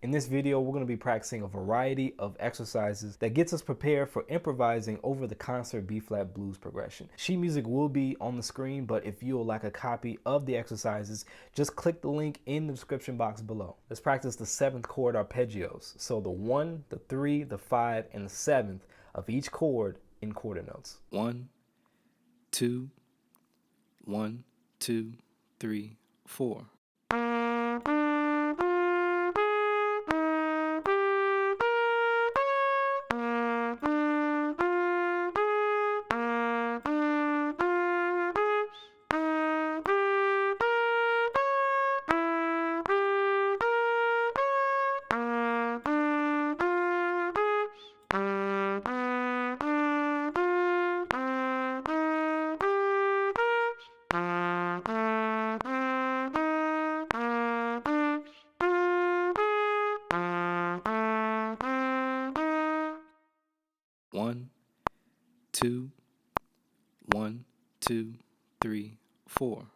In this video, we're going to be practicing a variety of exercises that gets us prepared for improvising over the concert B-flat blues progression. Sheet music will be on the screen, but if you would like a copy of the exercises, just click the link in the description box below. Let's practice the 7th chord arpeggios. So the 1, the 3, the 5, and the 7th of each chord in quarter notes. 1, 2, 1, 2, 3, 4. 1, 2, 1, 2, 3, 4.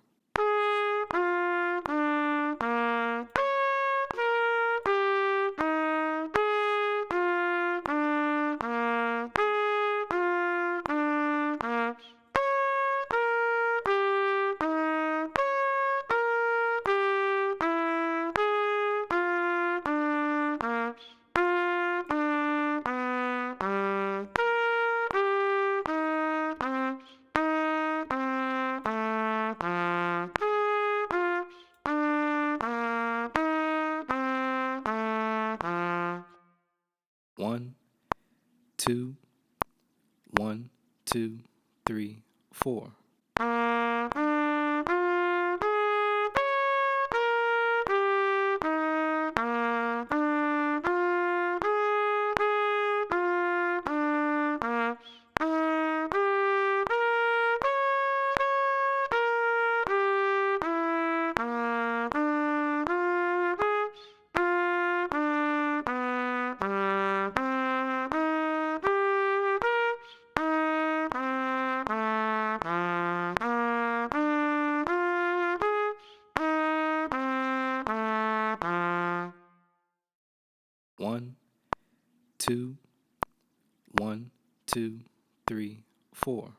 1, 2, 1, 2, 3, 4. 1, 2, 1, 2, 3, 4.